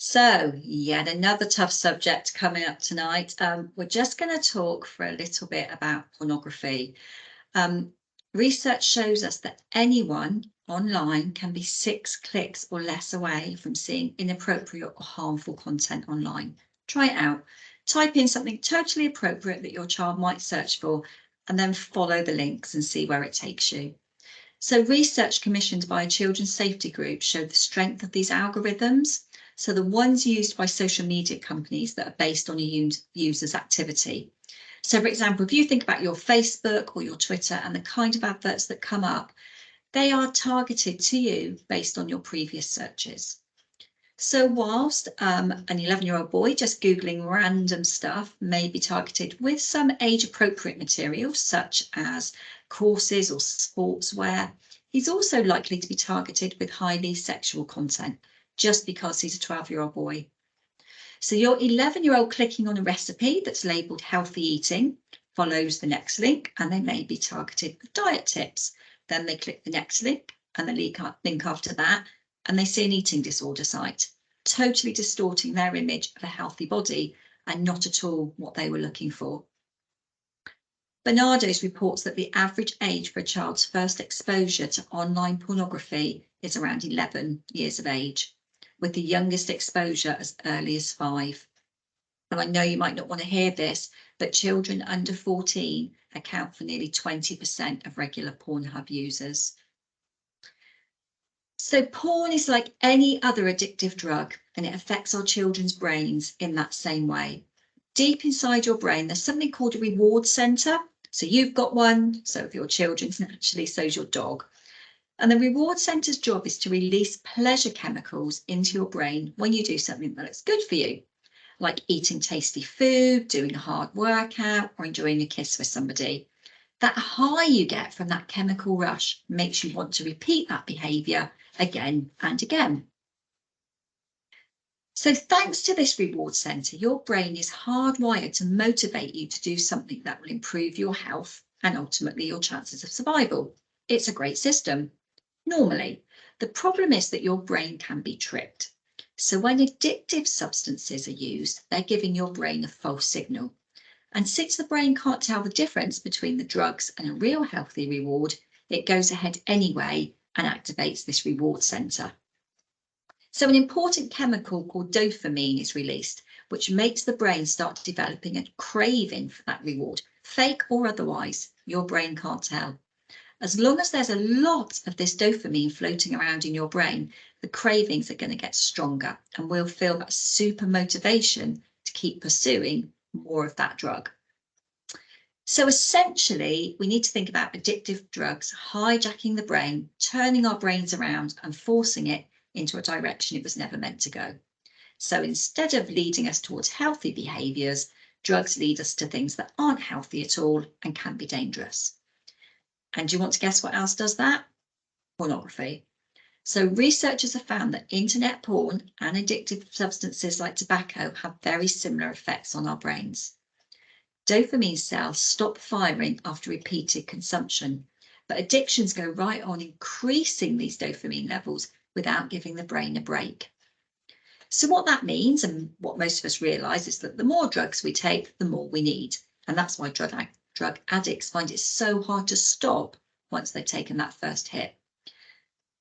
So, yet another tough subject coming up tonight. We're just going to talk for a little bit about pornography. Um, Research shows us that anyone online can be 6 clicks or less away from seeing inappropriate or harmful content online. Try it out. Type in something totally appropriate that your child might search for, and then follow the links and see where it takes you. So research commissioned by a children's safety group showed the strength of these algorithms. So the ones used by social media companies that are based on a user's activity. So for example, if you think about your Facebook or your Twitter and the kind of adverts that come up, they are targeted to you based on your previous searches. So whilst an 11-year-old boy just Googling random stuff may be targeted with some age-appropriate material, such as courses or sportswear, he's also likely to be targeted with highly sexual content, just because he's a 12-year-old boy. So your 11-year-old clicking on a recipe that's labelled healthy eating follows the next link, and they may be targeted with diet tips. Then they click the next link and the link after that, and they see an eating disorder site, totally distorting their image of a healthy body and not at all what they were looking for. Bernardo's reports that the average age for a child's first exposure to online pornography is around 11 years of age, with the youngest exposure as early as 5. And I know you might not want to hear this, but children under 14 account for nearly 20% of regular Pornhub users. So porn is like any other addictive drug, and it affects our children's brains in that same way. Deep inside your brain, there's something called a reward center. So you've got one, so if your children's naturally, so's your dog. And the reward center's job is to release pleasure chemicals into your brain when you do something that looks good for you, like eating tasty food, doing a hard workout, or enjoying a kiss with somebody. That high you get from that chemical rush makes you want to repeat that behavior again and again. So thanks to this reward center, your brain is hardwired to motivate you to do something that will improve your health and ultimately your chances of survival. It's a great system. Normally, the problem is that your brain can be tricked. So when addictive substances are used, they're giving your brain a false signal. And since the brain can't tell the difference between the drugs and a real healthy reward, it goes ahead anyway and activates this reward center. So an important chemical called dopamine is released, which makes the brain start developing a craving for that reward, fake or otherwise. Your brain can't tell. As long as there's a lot of this dopamine floating around in your brain, the cravings are going to get stronger, and we'll feel that super motivation to keep pursuing more of that drug. So essentially, we need to think about addictive drugs hijacking the brain, turning our brains around and forcing it into a direction it was never meant to go. So instead of leading us towards healthy behaviours, drugs lead us to things that aren't healthy at all and can be dangerous. And do you want to guess what else does that? Pornography. So researchers have found that internet porn and addictive substances like tobacco have very similar effects on our brains. Dopamine cells stop firing after repeated consumption, but addictions go right on increasing these dopamine levels without giving the brain a break. So what that means, and what most of us realise, is that the more drugs we take, the more we need. And that's why drug addicts find it so hard to stop once they've taken that first hit.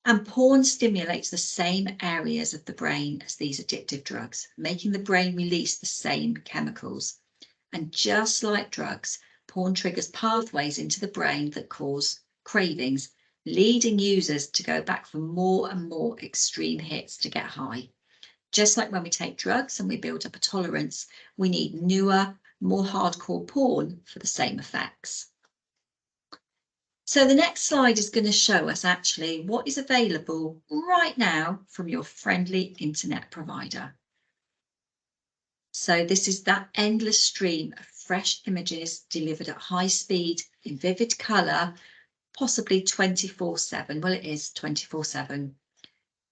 And porn stimulates the same areas of the brain as these addictive drugs, making the brain release the same chemicals. And just like drugs, porn triggers pathways into the brain that cause cravings, leading users to go back for more and more extreme hits to get high. Just like when we take drugs and we build up a tolerance, we need newer, more hardcore porn for the same effects. So the next slide is going to show us actually what is available right now from your friendly internet provider. So this is that endless stream of fresh images delivered at high speed in vivid colour, possibly 24/7. Well, it is 24/7.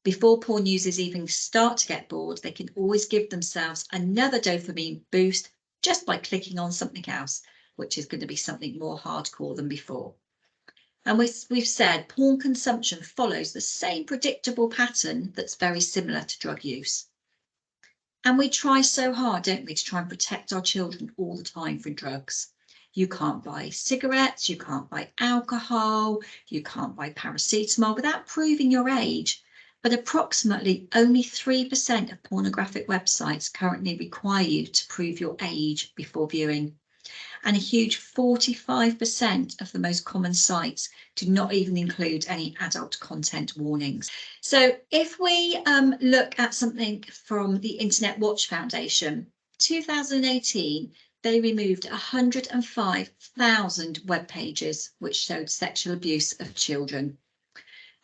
Before porn users even start to get bored, they can always give themselves another dopamine boost just by clicking on something else, which is going to be something more hardcore than before. And we've said porn consumption follows the same predictable pattern that's very similar to drug use. And we try so hard, don't we, to try and protect our children all the time from drugs. You can't buy cigarettes, you can't buy alcohol, you can't buy paracetamol without proving your age. But approximately only 3% of pornographic websites currently require you to prove your age before viewing. And a huge 45% of the most common sites do not even include any adult content warnings. So if we look at something from the Internet Watch Foundation, 2018, they removed 105,000 web pages which showed sexual abuse of children.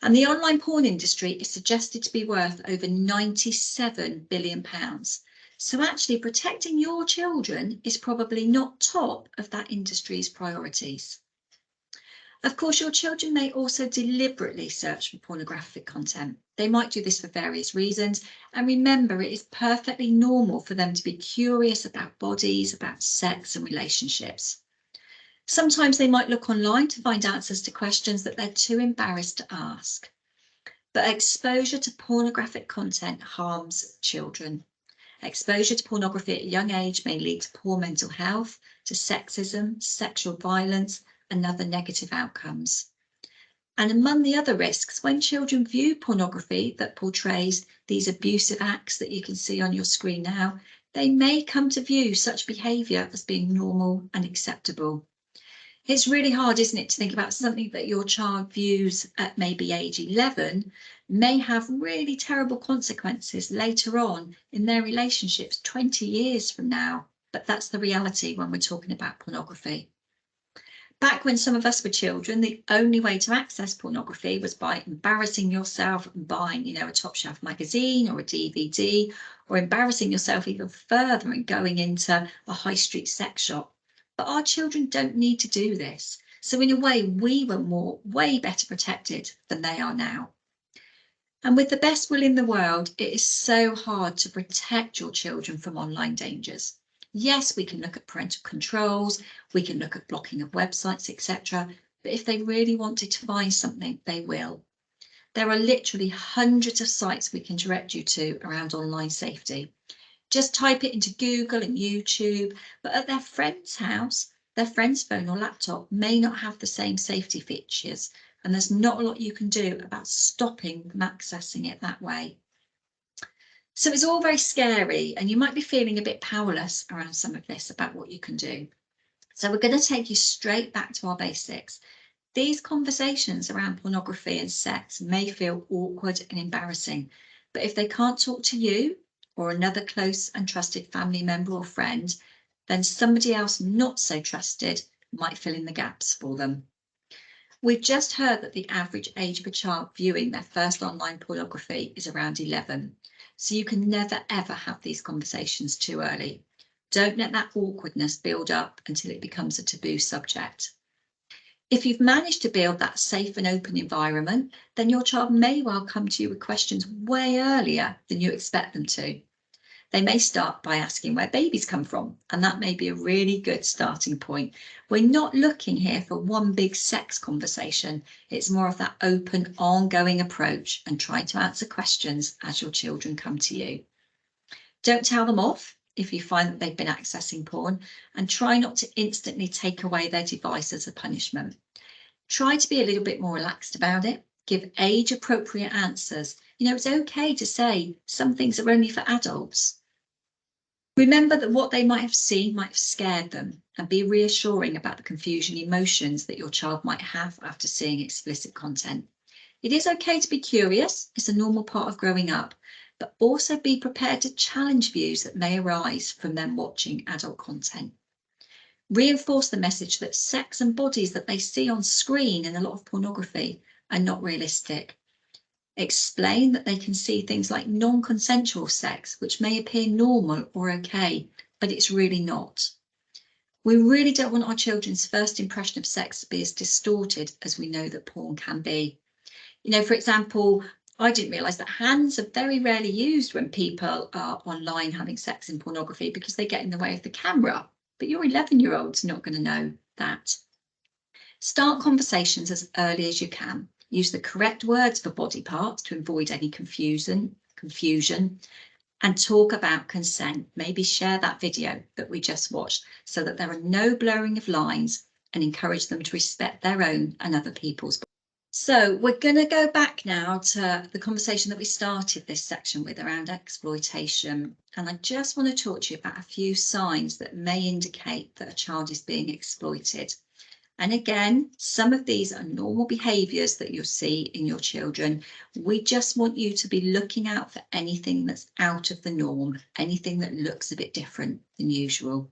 And the online porn industry is suggested to be worth over £97 billion. So actually protecting your children is probably not top of that industry's priorities. Of course, your children may also deliberately search for pornographic content. They might do this for various reasons. And remember, it is perfectly normal for them to be curious about bodies, about sex and relationships. Sometimes they might look online to find answers to questions that they're too embarrassed to ask. But exposure to pornographic content harms children. Exposure to pornography at a young age may lead to poor mental health, to sexism, sexual violence, and other negative outcomes. And among the other risks, when children view pornography that portrays these abusive acts that you can see on your screen now, they may come to view such behaviour as being normal and acceptable. It's really hard, isn't it, to think about something that your child views at maybe age 11 may have really terrible consequences later on in their relationships 20 years from now. But that's the reality when we're talking about pornography. Back when some of us were children, the only way to access pornography was by embarrassing yourself and buying, a top shelf magazine or a DVD, or embarrassing yourself even further and going into a high street sex shop. But our children don't need to do this. So in a way, we were way better protected than they are now. And with the best will in the world, it is so hard to protect your children from online dangers. Yes, we can look at parental controls, we can look at blocking of websites, etc. But if they really wanted to find something, they will. There are literally hundreds of sites we can direct you to around online safety. Just type it into Google and YouTube, but at their friend's house, their friend's phone or laptop may not have the same safety features, and there's not a lot you can do about stopping them accessing it that way. So it's all very scary, and you might be feeling a bit powerless around some of this about what you can do. So we're going to take you straight back to our basics. These conversations around pornography and sex may feel awkward and embarrassing, but if they can't talk to you or another close and trusted family member or friend, then somebody else not so trusted might fill in the gaps for them. We've just heard that the average age of a child viewing their first online pornography is around 11. So you can never ever have these conversations too early. Don't let that awkwardness build up until it becomes a taboo subject. If you've managed to build that safe and open environment, then your child may well come to you with questions way earlier than you expect them to. They may start by asking where babies come from, and that may be a really good starting point. We're not looking here for one big sex conversation. It's more of that open, ongoing approach and trying to answer questions as your children come to you. Don't tell them off if you find that they've been accessing porn, and try not to instantly take away their device as a punishment. Try to be a little bit more relaxed about it. Give age-appropriate answers. It's okay to say some things are only for adults. Remember that what they might have seen might have scared them, and be reassuring about the confusion emotions that your child might have after seeing explicit content. It is okay to be curious. It's a normal part of growing up, but also be prepared to challenge views that may arise from them watching adult content. Reinforce the message that sex and bodies that they see on screen in a lot of pornography are not realistic. Explain that they can see things like non-consensual sex, which may appear normal or okay, but it's really not. We really don't want our children's first impression of sex to be as distorted as we know that porn can be. For example, I didn't realise that hands are very rarely used when people are online having sex in pornography because they get in the way of the camera. But your 11-year-old's not going to know that. Start conversations as early as you can. Use the correct words for body parts to avoid any confusion. And talk about consent. Maybe share that video that we just watched so that there are no blurring of lines, and encourage them to respect their own and other people's. So we're going to go back now to the conversation that we started this section with around exploitation. And I just want to talk to you about a few signs that may indicate that a child is being exploited. And again, some of these are normal behaviours that you'll see in your children. We just want you to be looking out for anything that's out of the norm, anything that looks a bit different than usual.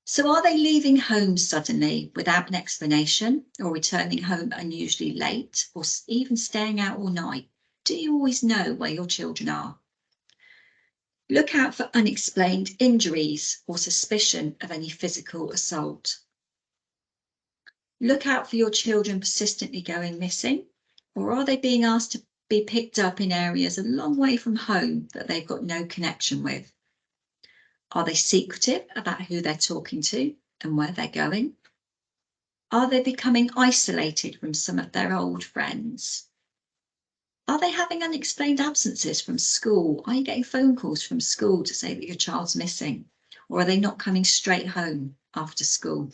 So are they leaving home suddenly without an explanation, or returning home unusually late, or even staying out all night? Do you always know where your children are? Look out for unexplained injuries or suspicion of any physical assault. Look out for your children persistently going missing, or are they being asked to be picked up in areas a long way from home that they've got no connection with? Are they secretive about who they're talking to and where they're going? Are they becoming isolated from some of their old friends? Are they having unexplained absences from school? Are you getting phone calls from school to say that your child's missing? Or are they not coming straight home after school?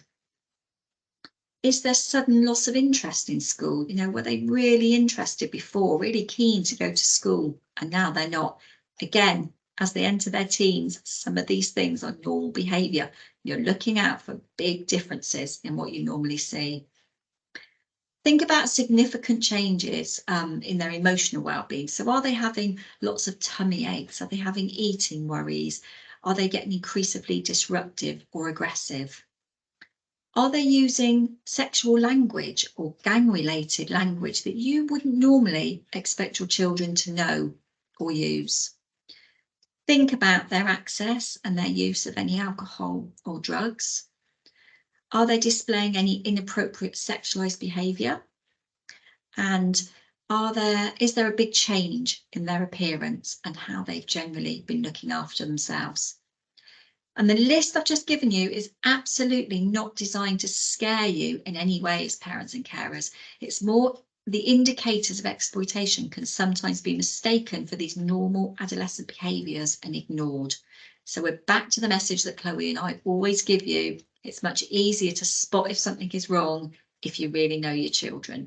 Is there sudden loss of interest in school? Were they really interested before, really keen to go to school, and now they're not? Again, as they enter their teens, some of these things are normal behaviour. You're looking out for big differences in what you normally see. Think about significant changes in their emotional well-being. So are they having lots of tummy aches? Are they having eating worries? Are they getting increasingly disruptive or aggressive? Are they using sexual language or gang-related language that you wouldn't normally expect your children to know or use? Think about their access and their use of any alcohol or drugs. Are they displaying any inappropriate sexualized behavior? And is there a big change in their appearance and how they've generally been looking after themselves? And the list I've just given you is absolutely not designed to scare you in any way as parents and carers. It's more the indicators of exploitation can sometimes be mistaken for these normal adolescent behaviours and ignored. So we're back to the message that Chloe and I always give you. It's much easier to spot if something is wrong if you really know your children.